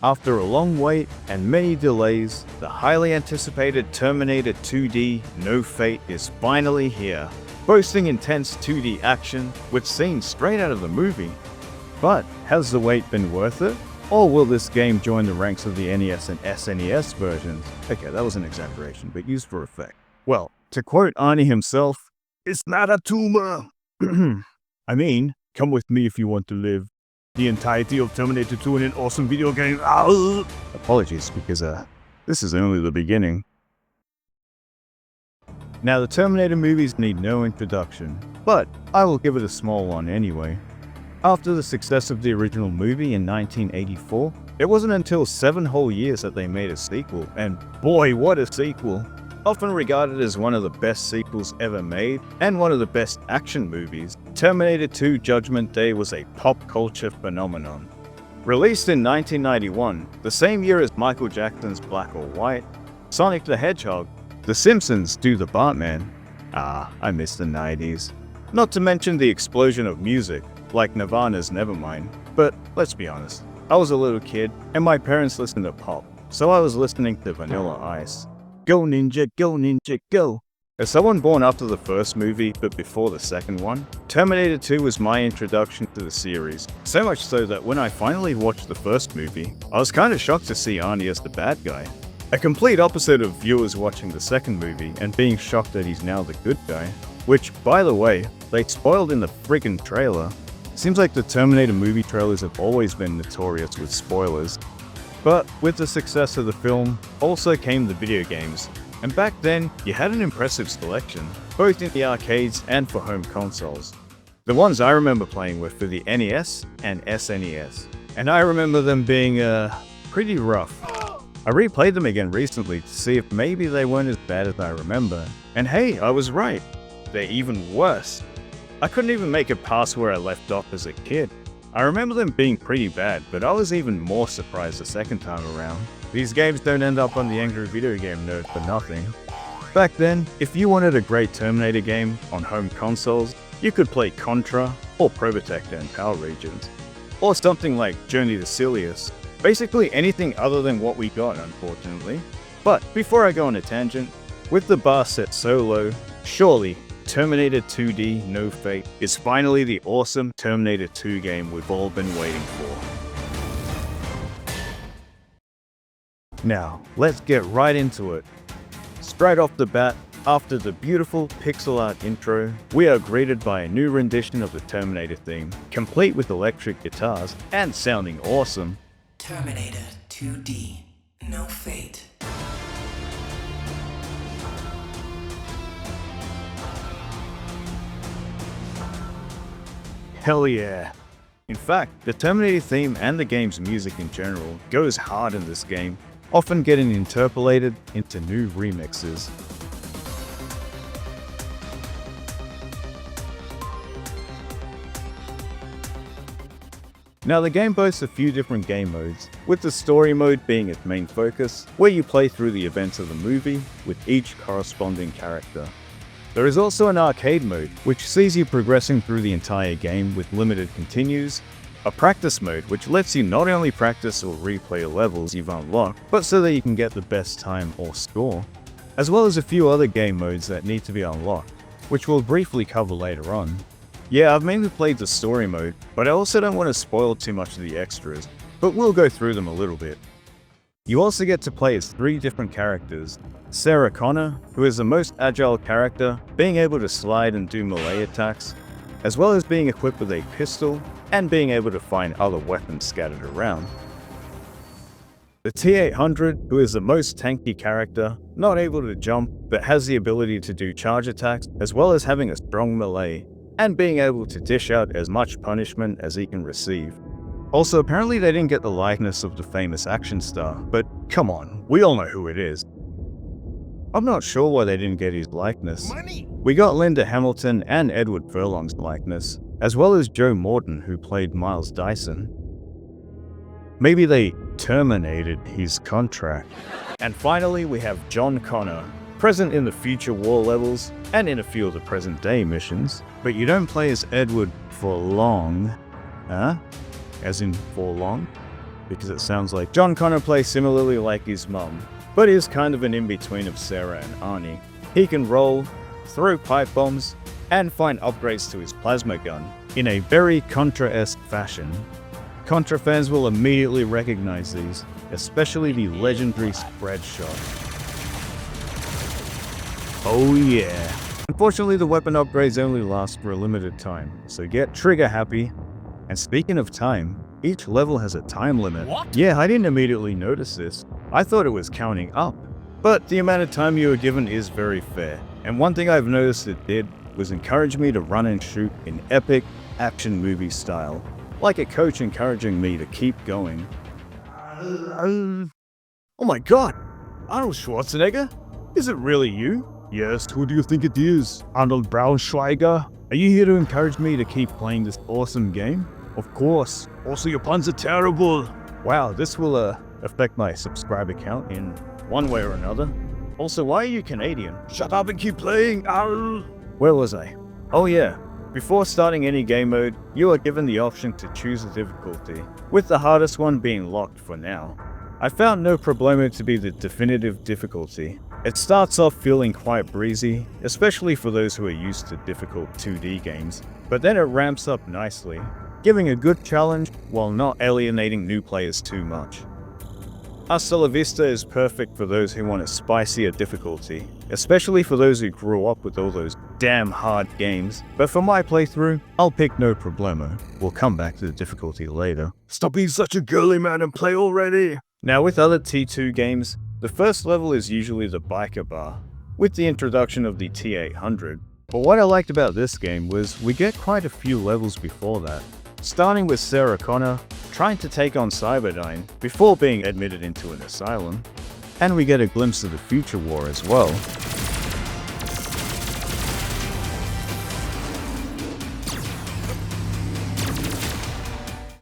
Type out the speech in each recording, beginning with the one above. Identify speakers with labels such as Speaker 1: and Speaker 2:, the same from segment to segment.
Speaker 1: After a long wait and many delays, the highly anticipated Terminator 2D No Fate is finally here, boasting intense 2D action with scenes straight out of the movie. But has the wait been worth it? Or will this game join the ranks of the NES and SNES versions? Okay, that was an exaggeration, but used for effect. Well, to quote Arnie himself, "It's not a tumor." I mean, come with me if you want to live the entirety of Terminator 2 in an awesome video game. Apologies, because this is only the beginning. Now, the Terminator movies need no introduction, but I will give it a small one anyway. After the success of the original movie in 1984, it wasn't until 7 whole years that they made a sequel, and boy, what a sequel! Often regarded as one of the best sequels ever made, and one of the best action movies, Terminator 2 Judgment Day was a pop culture phenomenon. Released in 1991, the same year as Michael Jackson's Black or White, Sonic the Hedgehog, The Simpsons Do the Bartman. I miss the 90s. Not to mention the explosion of music, like Nirvana's Nevermind. But let's be honest, I was a little kid, and my parents listened to pop, so I was listening to Vanilla Ice. Go ninja, go! As someone born after the first movie but before the second one, Terminator 2 was my introduction to the series. So much so that when I finally watched the first movie, I was kinda shocked to see Arnie as the bad guy. A complete opposite of viewers watching the second movie and being shocked that he's now the good guy. Which, by the way, they spoiled in the friggin' trailer. Seems like the Terminator movie trailers have always been notorious with spoilers. But with the success of the film, also came the video games. And back then, you had an impressive selection, both in the arcades and for home consoles. The ones I remember playing were for the NES and SNES. And I remember them being, pretty rough. I replayed them again recently to see if maybe they weren't as bad as I remember. And hey, I was right. They're even worse. I couldn't even make it past where I left off as a kid. I remember them being pretty bad, but I was even more surprised the second time around. These games don't end up on the Angry Video Game Nerd for nothing. Back then, if you wanted a great Terminator game on home consoles, you could play Contra, or Probotector and Power Regions, or something like Journey to Silius. Basically anything other than what we got, unfortunately. But before I go on a tangent, with the bar set so low, surely Terminator 2D No Fate is finally the awesome Terminator 2 game we've all been waiting for. Now, let's get right into it. Straight off the bat, after the beautiful pixel art intro, we are greeted by a new rendition of the Terminator theme, complete with electric guitars and sounding awesome.
Speaker 2: Terminator 2D No Fate.
Speaker 1: Hell yeah! In fact, the Terminator theme and the game's music in general goes hard in this game, often getting interpolated into new remixes. Now the game boasts a few different game modes, with the story mode being its main focus, where you play through the events of the movie with each corresponding character. There is also an arcade mode, which sees you progressing through the entire game with limited continues, a practice mode which lets you not only practice or replay levels you've unlocked, but so that you can get the best time or score, as well as a few other game modes that need to be unlocked, which we'll briefly cover later on. Yeah, I've mainly played the story mode, but I also don't want to spoil too much of the extras, but we'll go through them a little bit. You also get to play as 3 different characters. Sarah Connor, who is the most agile character, being able to slide and do melee attacks, as well as being equipped with a pistol and being able to find other weapons scattered around. The T-800, who is the most tanky character, not able to jump, but has the ability to do charge attacks, as well as having a strong melee, and being able to dish out as much punishment as he can receive. Also, apparently they didn't get the likeness of the famous action star, but come on, we all know who it is. I'm not sure why they didn't get his likeness. We got Linda Hamilton and Edward Furlong's likeness, as well as Joe Morton, who played Miles Dyson. Maybe they terminated his contract. And finally, we have John Connor, present in the future war levels and in a few of the present day missions, but you don't play as Edward for long. Huh? As in for long? because it sounds like John Connor plays similarly like his mum, but is kind of an in-between of Sarah and Arnie. He can roll, throw pipe bombs, and find upgrades to his plasma gun in a very Contra-esque fashion. Contra fans will immediately recognize these, especially the legendary spread shot. Oh yeah. Unfortunately, the weapon upgrades only last for a limited time, so get trigger happy. And speaking of time, each level has a time limit.
Speaker 3: What?
Speaker 1: Yeah, I didn't immediately notice this. I thought it was counting up. But the amount of time you are given is very fair. And one thing I've noticed it did was encourage me to run and shoot in epic action movie style. Like a coach encouraging me to keep going. Oh my god! Arnold Schwarzenegger? Is it really you? Yes, who do you think it is? Arnold Braunschweiger? Are you here to encourage me to keep playing this awesome game? Of course. Also, your puns are terrible. Wow, this will affect my subscriber count in one way or another. Also, why are you Canadian? Shut up and keep playing. Ow. Where was I? Oh yeah. Before starting any game mode, you are given the option to choose a difficulty, with the hardest one being locked for now. I found No Problemo to be the definitive difficulty. It starts off feeling quite breezy, especially for those who are used to difficult 2D games, but then it ramps up nicely, giving a good challenge while not alienating new players too much. Hasta La Vista is perfect for those who want a spicier difficulty, especially for those who grew up with all those damn hard games, but for my playthrough, I'll pick No Problemo. We'll come back to the difficulty later. Stop being such a girly man and play already! Now with other T2 games, the first level is usually the biker bar, with the introduction of the T800. But what I liked about this game was we get quite a few levels before that, starting with Sarah Connor trying to take on Cyberdyne before being admitted into an asylum, and we get a glimpse of the future war as well.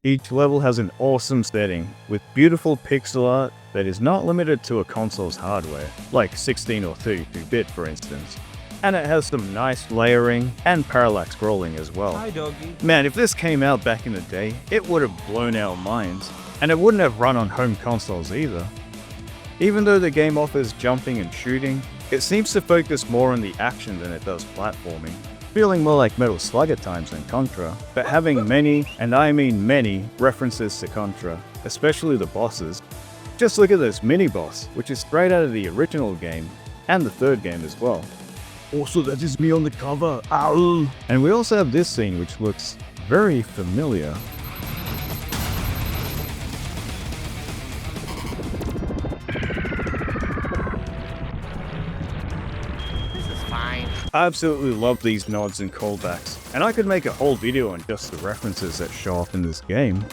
Speaker 1: Each level has an awesome setting, with beautiful pixel art that is not limited to a console's hardware, like 16 or 32-bit for instance. And it has some nice layering and parallax scrolling as well.
Speaker 3: Hi, doggy.
Speaker 1: Man, if this came out back in the day, it would have blown our minds, and it wouldn't have run on home consoles either. Even though the game offers jumping and shooting, it seems to focus more on the action than it does platforming, feeling more like Metal Slug at times than Contra, but having many, and I mean many, references to Contra, especially the bosses. Just look at this mini-boss, which is straight out of the original game, and the third game as well. Also, that is me on the cover. Ow! And we also have this scene which looks very familiar.
Speaker 3: This is fine.
Speaker 1: I absolutely love these nods and callbacks, and I could make a whole video on just the references that show up in this game.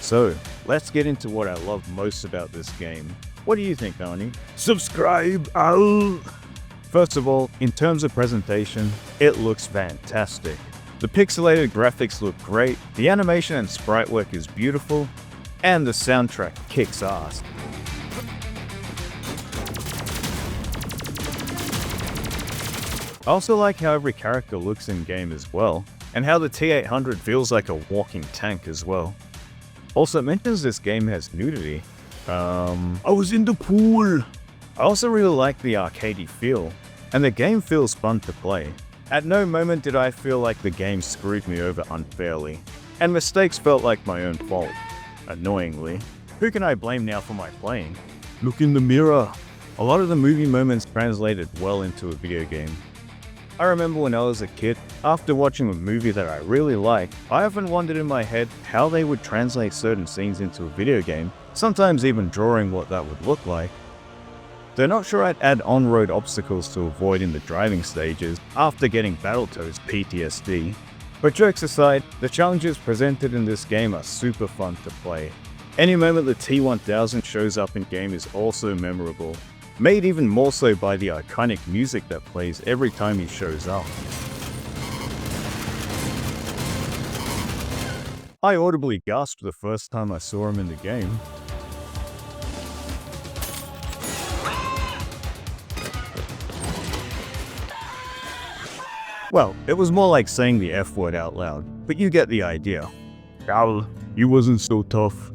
Speaker 1: So, let's get into what I love most about this game. What do you think, Arnie? Subscribe! Ow! First of all, in terms of presentation, it looks fantastic. The pixelated graphics look great, the animation and sprite work is beautiful, and the soundtrack kicks ass. I also like how every character looks in game as well, and how the T800 feels like a walking tank as well. Also, it mentions this game has nudity. I was in the pool. I also really like the arcadey feel, and the game feels fun to play. At no moment did I feel like the game screwed me over unfairly, and mistakes felt like my own fault, annoyingly. Who can I blame now for my playing? Look in the mirror. A lot of the movie moments translated well into a video game. I remember when I was a kid, after watching a movie that I really liked, I often wondered in my head how they would translate certain scenes into a video game, sometimes even drawing what that would look like. They're not sure I'd add on-road obstacles to avoid in the driving stages after getting Battletoads PTSD. But jokes aside, the challenges presented in this game are super fun to play. Any moment the T-1000 shows up in game is also memorable, made even more so by the iconic music that plays every time he shows up. I audibly gasped the first time I saw him in the game. Well, it was more like saying the F word out loud, but you get the idea. Cal, you wasn't so tough.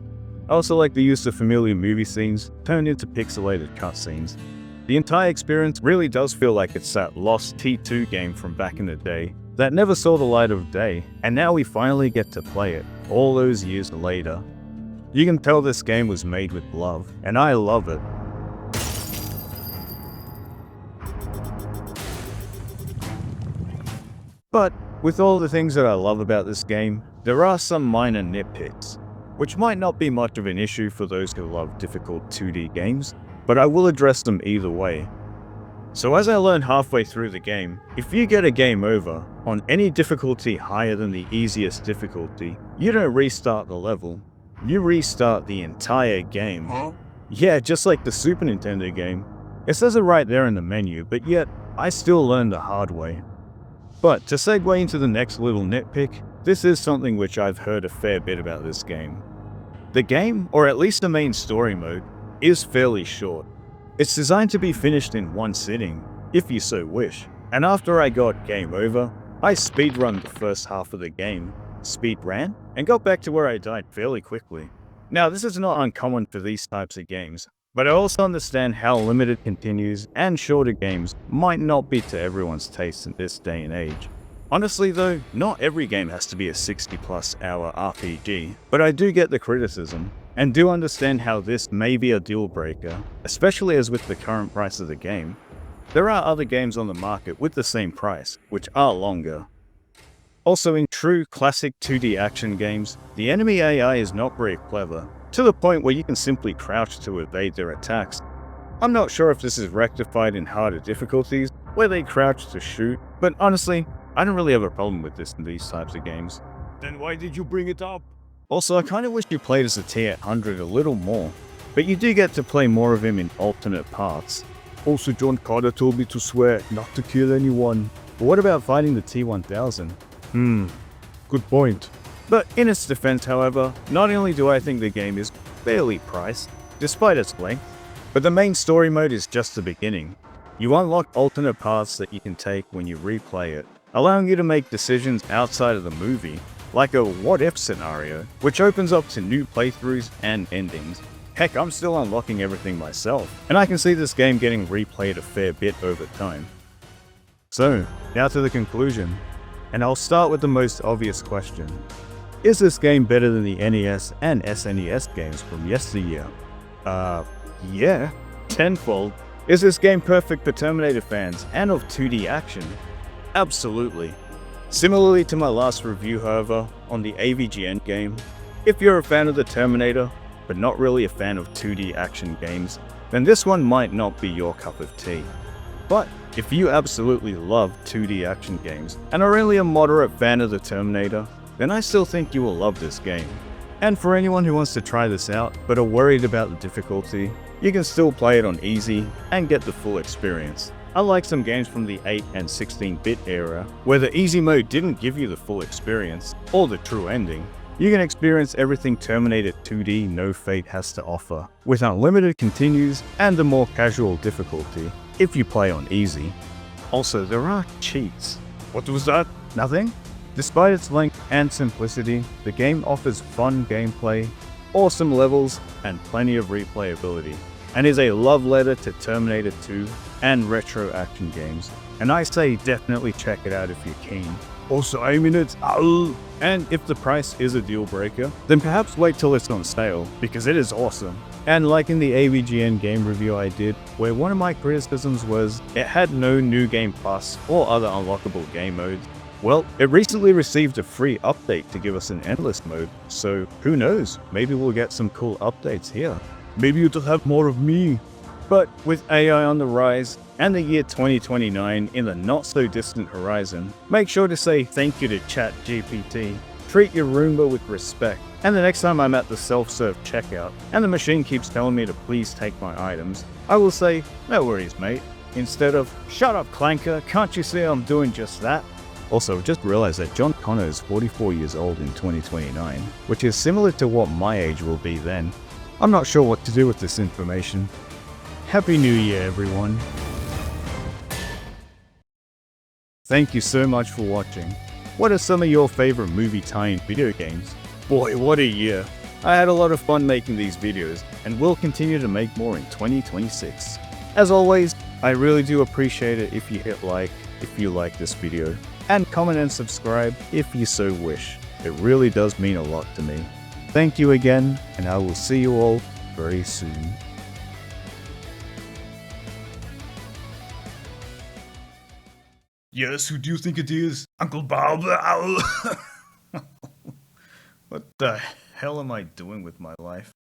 Speaker 1: I also like the use of familiar movie scenes turned into pixelated cutscenes. The entire experience really does feel like it's that lost T2 game from back in the day that never saw the light of day, and now we finally get to play it, all those years later. You can tell this game was made with love, and I love it. But with all the things that I love about this game, there are some minor nitpicks, which might not be much of an issue for those who love difficult 2D games, but I will address them either way. So as I learned halfway through the game, if you get a game over on any difficulty higher than the easiest difficulty, you don't restart the level, you restart the entire game. Yeah, just like the Super Nintendo game. It says it right there in the menu, but yet, I still learned the hard way. But to segue into the next little nitpick, this is something which I've heard a fair bit about this game. The game, or at least the main story mode, is fairly short. It's designed to be finished in one sitting, if you so wish, and after I got game over, I speedrun the first half of the game, speedran, and got back to where I died fairly quickly. Now this is not uncommon for these types of games, but I also understand how limited continues and shorter games might not be to everyone's taste in this day and age. Honestly though, not every game has to be a 60+ hour RPG, but I do get the criticism, and do understand how this may be a deal breaker, especially as with the current price of the game. There are other games on the market with the same price, which are longer. Also, in true classic 2D action games, the enemy AI is not very clever, to the point where you can simply crouch to evade their attacks. I'm not sure if this is rectified in harder difficulties, where they crouch to shoot, but honestly, I don't really have a problem with this in these types of games. Then why did you bring it up? Also, I kinda wish you played as a T-800 a little more, but you do get to play more of him in alternate paths. Also, John Carter told me to swear not to kill anyone. But what about fighting the T-1000? Good point. But in its defense, however, not only do I think the game is fairly priced, despite its length, but the main story mode is just the beginning. You unlock alternate paths that you can take when you replay it, allowing you to make decisions outside of the movie, like a what-if scenario, which opens up to new playthroughs and endings. Heck, I'm still unlocking everything myself, and I can see this game getting replayed a fair bit over time. So, now to the conclusion, and I'll start with the most obvious question. Is this game better than the NES and SNES games from yesteryear? Yeah, tenfold. Is this game perfect for Terminator fans and of 2D action? Absolutely. Similarly to my last review, however, on the AURGH Endgame, if you're a fan of the Terminator, but not really a fan of 2D action games, then this one might not be your cup of tea. But if you absolutely love 2D action games and are only a moderate fan of the Terminator, then I still think you will love this game. And for anyone who wants to try this out, but are worried about the difficulty, you can still play it on easy and get the full experience. Unlike some games from the 8 and 16-bit era, where the easy mode didn't give you the full experience, or the true ending, you can experience everything Terminator 2D No Fate has to offer, with unlimited continues and a more casual difficulty, if you play on easy. Also, there are cheats. What was that? Nothing? Despite its length and simplicity, the game offers fun gameplay, awesome levels, and plenty of replayability, and is a love letter to Terminator 2 and retro action games, and I say definitely check it out if you're keen. Also, I mean it's and if the price is a deal breaker, then perhaps wait till it's on sale, because it is awesome. And like in the AURGH game review I did, where one of my criticisms was it had no New Game Plus or other unlockable game modes, well, it recently received a free update to give us an endless mode, so who knows, maybe we'll get some cool updates here. Maybe it'll have more of me. But with AI on the rise, and the year 2029 in the not-so-distant horizon, make sure to say thank you to ChatGPT, treat your Roomba with respect, and the next time I'm at the self-serve checkout, and the machine keeps telling me to please take my items, I will say, no worries mate, instead of, shut up Clanker, can't you see I'm doing just that? Also, just realized that John Connor is 44 years old in 2029, which is similar to what my age will be then. I'm not sure what to do with this information. Happy New Year, everyone. Thank you so much for watching. What are some of your favorite movie tie-in video games? Boy, what a year. I had a lot of fun making these videos, and will continue to make more in 2026. As always, I really do appreciate it if you hit like if you like this video, and comment and subscribe if you so wish. It really does mean a lot to me. Thank you again, and I will see you all very soon. Yes, who do you think it is? Uncle Bob the Owl. What the hell am I doing with my life?